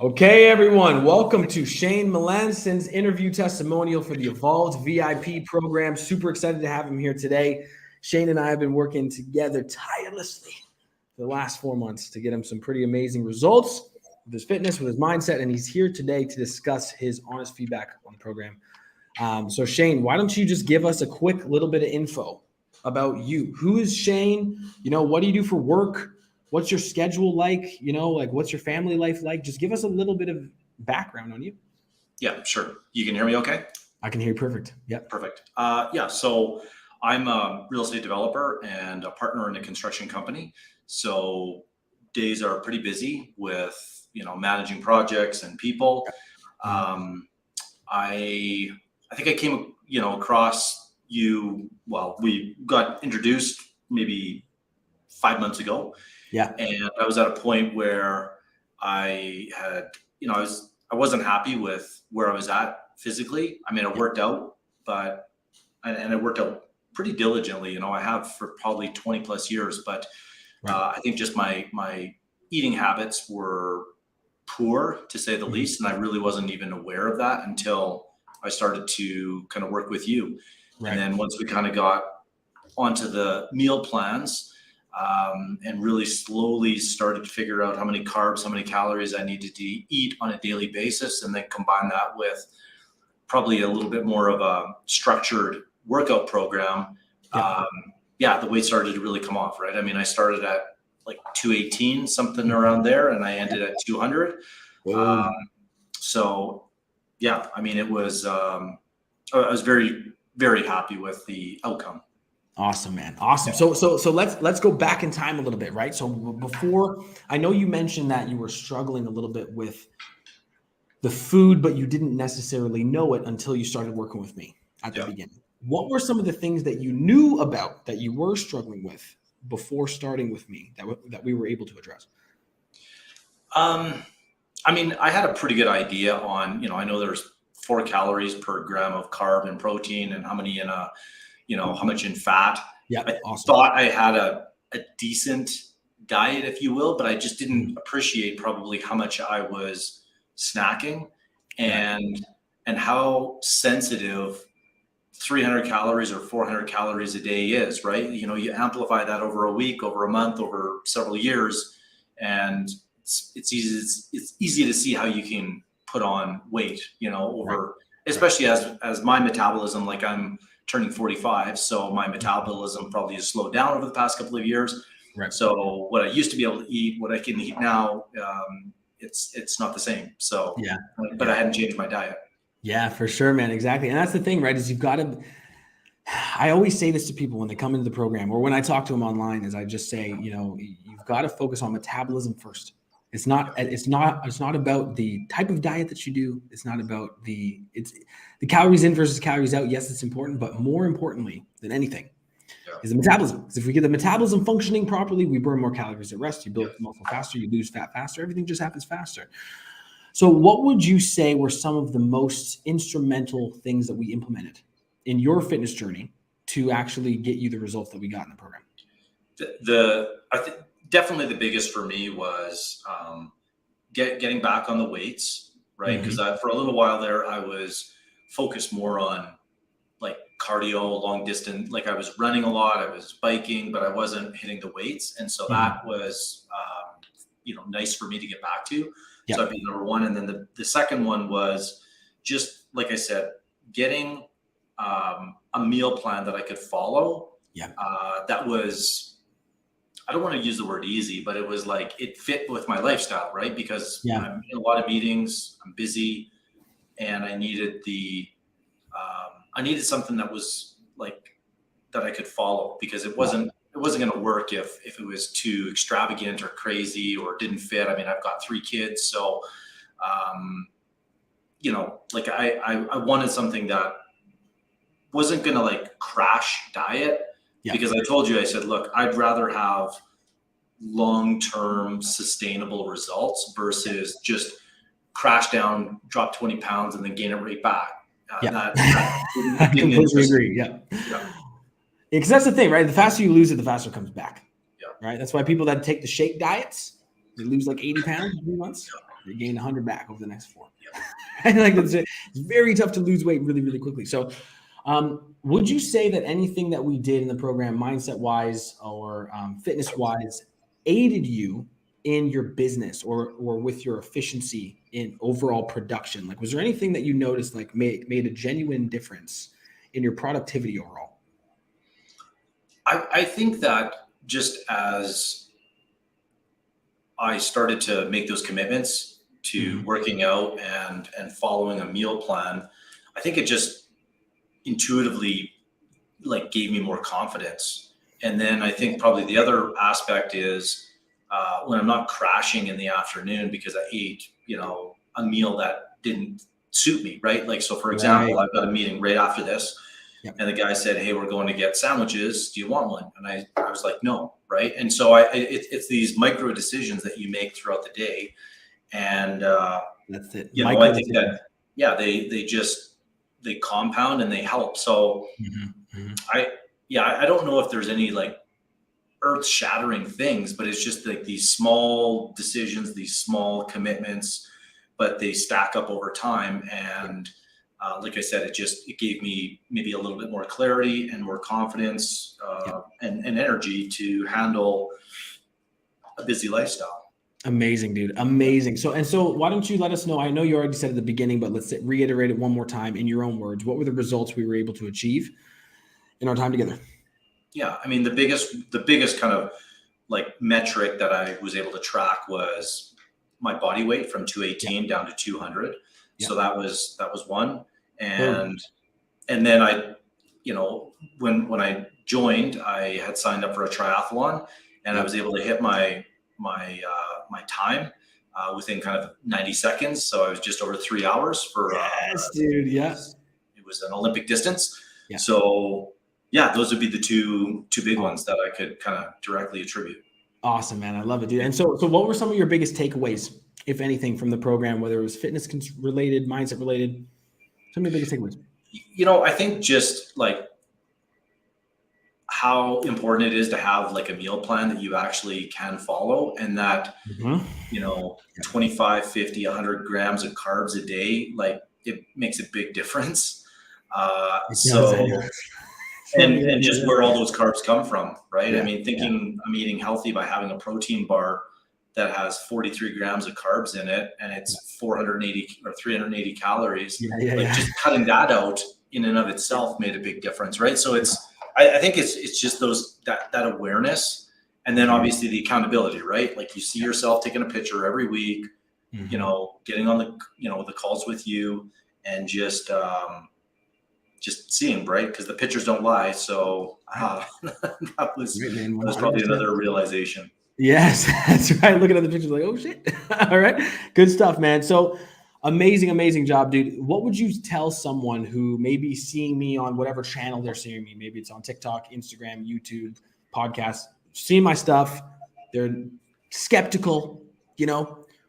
Okay, everyone, welcome to Shane Melanson's interview testimonial for the Evolved VIP program. Super excited to have him here today. Shane and I have been working together tirelessly for the last 4 months to get him some pretty amazing results with his fitness, with his mindset, and he's here today to discuss his honest feedback on the program. So Shane, why don't you just give us a quick little bit of info about you? Who is Shane? What do you do for work? What's your schedule like? What's your family life like? Just give us a little bit of background on you. Yeah, sure. You can hear me okay? I can hear you perfect. Yep. Perfect. So I'm a real estate developer and a partner in a construction company. So days are pretty busy with, managing projects and people. I think I came, across you. Well, we got introduced maybe 5 months ago. Yeah. And I was at a point where I had, I wasn't happy with where I was at physically. I mean, it worked out, and it worked out pretty diligently. I have for probably 20 plus years, but I think just my eating habits were poor, to say the least. And I really wasn't even aware of that until I started to kind of work with you. Right. And then once we kind of got onto the meal plans, and really slowly started to figure out how many carbs, how many calories I needed to eat on a daily basis, and then combine that with probably a little bit more of a structured workout program. The weight started to really come off, right? I mean, I started at like 218, something around there, and I ended at 200. It was, I was very, very happy with the outcome. Awesome, man. Awesome. So let's go back in time a little bit, right? So before, I know you mentioned that you were struggling a little bit with the food, but you didn't necessarily know it until you started working with me at the beginning. What were some of the things that you knew about that you were struggling with before starting with me that we were able to address? I had a pretty good idea on, I know there's 4 calories per gram of carb and protein and how many in a, how much in fat. Yeah, I thought I had a decent diet, if you will, but I just didn't appreciate probably how much I was snacking and how sensitive 300 calories or 400 calories a day is, right? You amplify that over a week, over a month, over several years, and it's easy to see how you can put on weight, especially as my metabolism, like I'm turning 45, so my metabolism probably has slowed down over the past couple of years. Right. So what I used to be able to eat, what I can eat now, it's not the same. So but I hadn't changed my diet. Yeah, for sure, man. Exactly. And that's the thing, right? Is you've got to, I always say this to people when they come into the program or when I talk to them online, is I just say, you've got to focus on metabolism first. It's not about the type of diet that you do. It's not about the calories in versus calories out. Yes, it's important, but more importantly than anything is the metabolism. Because if we get the metabolism functioning properly, we burn more calories at rest. You build muscle faster, you lose fat faster. Everything just happens faster. So what would you say were some of the most instrumental things that we implemented in your fitness journey to actually get you the results that we got in the program? I think definitely the biggest for me was getting back on the weights, right? Because for a little while there, I was focused more on like cardio, long distance. Like I was running a lot, I was biking, but I wasn't hitting the weights, and so that was nice for me to get back to. So that'd be number one. And then the second one was just, like I said, getting a meal plan that I could follow. That was, I don't want to use the word easy, but it was like, it fit with my lifestyle, right? Because I'm in a lot of meetings, I'm busy, and I needed I needed something that was like, that I could follow, because it wasn't going to work if it was too extravagant or crazy or didn't fit. I mean, I've got 3 kids. So, I wanted something that wasn't going to like crash diet, because I said, look, I'd rather have long-term sustainable results versus just crash down, drop 20 pounds and then gain it right back. I completely agree. Yeah. Because that's the thing, right? The faster you lose it, the faster it comes back. Right. That's why people that take the shake diets, they lose like 80 pounds in 3 months. You gain 100 back over the next 4. Yep. And like it's very tough to lose weight really, really quickly. So would you say that anything that we did in the program, mindset wise or fitness wise, aided you in your business or with your efficiency in overall production? Like, was there anything that you noticed like made a genuine difference in your productivity overall? I think that just as I started to make those commitments to working out and following a meal plan, I think it just intuitively like gave me more confidence. And then I think probably the other aspect is when I'm not crashing in the afternoon because I ate, a meal that didn't suit me, right? Like, so for example, I've got a meeting right after this. Yep. And the guy said, "Hey, we're going to get sandwiches. Do you want one?" And I was like, "No." Right. And so it's these micro decisions that you make throughout the day. And, that's it. I think that, they compound and they help. So I don't know if there's any like earth shattering things, but it's just like these small decisions, these small commitments, but they stack up over time. And, like I said, it gave me maybe a little bit more clarity and more confidence and energy to handle a busy lifestyle. Amazing, dude. Amazing. So why don't you let us know? I know you already said at the beginning, but let's reiterate it one more time in your own words. What were the results we were able to achieve in our time together? Yeah. I mean, the biggest kind of like metric that I was able to track was my body weight from 218 down to 200. So that was one. And then I, when I joined, I had signed up for a triathlon and I was able to hit my time within kind of 90 seconds. So I was just over 3 hours for, dude. Yes. It was an Olympic distance. Yeah. So those would be the two big ones that I could kind of directly attribute. Awesome, man. I love it, dude. And so what were some of your biggest takeaways, if anything, from the program, whether it was fitness related, mindset related? Some of your biggest takeaways? I think just like how important it is to have like a meal plan that you actually can follow, and that, 25, 50, 100 grams of carbs a day, like it makes a big difference. And just where all those carbs come from, right? I mean, thinking I'm eating healthy by having a protein bar that has 43 grams of carbs in it and it's 480 or 380 calories. Just cutting that out in and of itself made a big difference, right? So I think it's just that awareness, and then obviously the accountability, right? Like you see yourself taking a picture every week, getting on the calls with you, and just seeing, right? Because the pictures don't lie. So that was probably another realization. Yes, that's right. Looking at the pictures like, oh shit. All right. Good stuff, man. So amazing job, dude. What would you tell someone who may be seeing me on whatever channel they're seeing me? Maybe it's on TikTok, Instagram, YouTube, podcast, seeing my stuff. They're skeptical,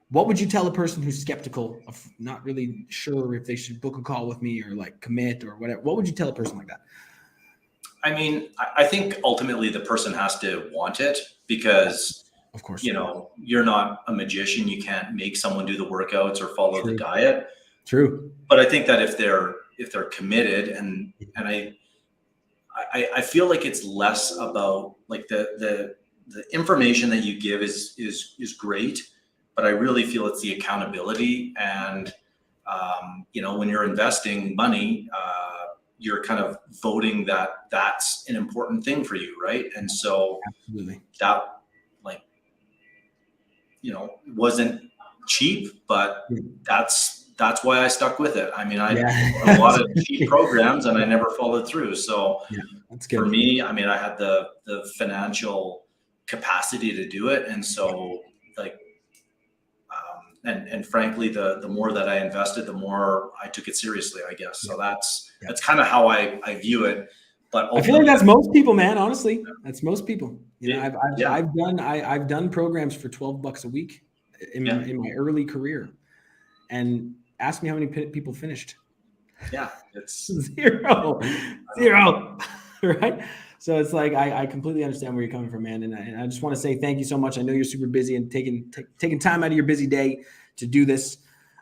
What would you tell a person who's skeptical, of not really sure if they should book a call with me or like commit or whatever? What would you tell a person like that? I mean, I think ultimately the person has to want it, because, of course, you're not a magician. You can't make someone do the workouts or follow the diet. True. But I think that if they're committed, and I feel like it's less about like the information that you give is great, but I really feel it's the accountability. And, when you're investing money, you're kind of voting that that's an important thing for you. Right. And so that wasn't cheap, but that's why I stuck with it. I mean, I had a lot of cheap programs and I never followed through. So that's good. For me, I mean, I had the financial capacity to do it. And so and frankly, the more that I invested, the more I took it seriously, I guess. So that's kind of how I view it. But I feel like that's most people, man. Honestly, that's most people. I've done programs for $12 a week in my early career, and ask me how many people finished. Yeah, it's zero, right? So it's like I completely understand where you're coming from, man. And I just want to say thank you so much. I know you're super busy and taking time out of your busy day to do this.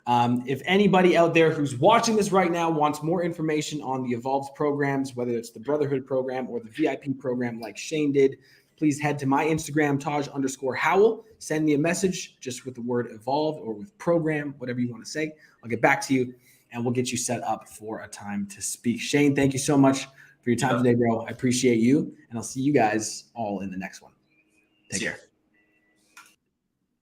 If anybody out there who's watching this right now wants more information on the Evolved programs, whether it's the Brotherhood program or the VIP program like Shane did, please head to my Instagram, Taj_Howell. Send me a message just with the word Evolved or with program, whatever you want to say. I'll get back to you and we'll get you set up for a time to speak. Shane, thank you so much for your time today, bro. I appreciate you, and I'll see you guys all in the next one. Take care.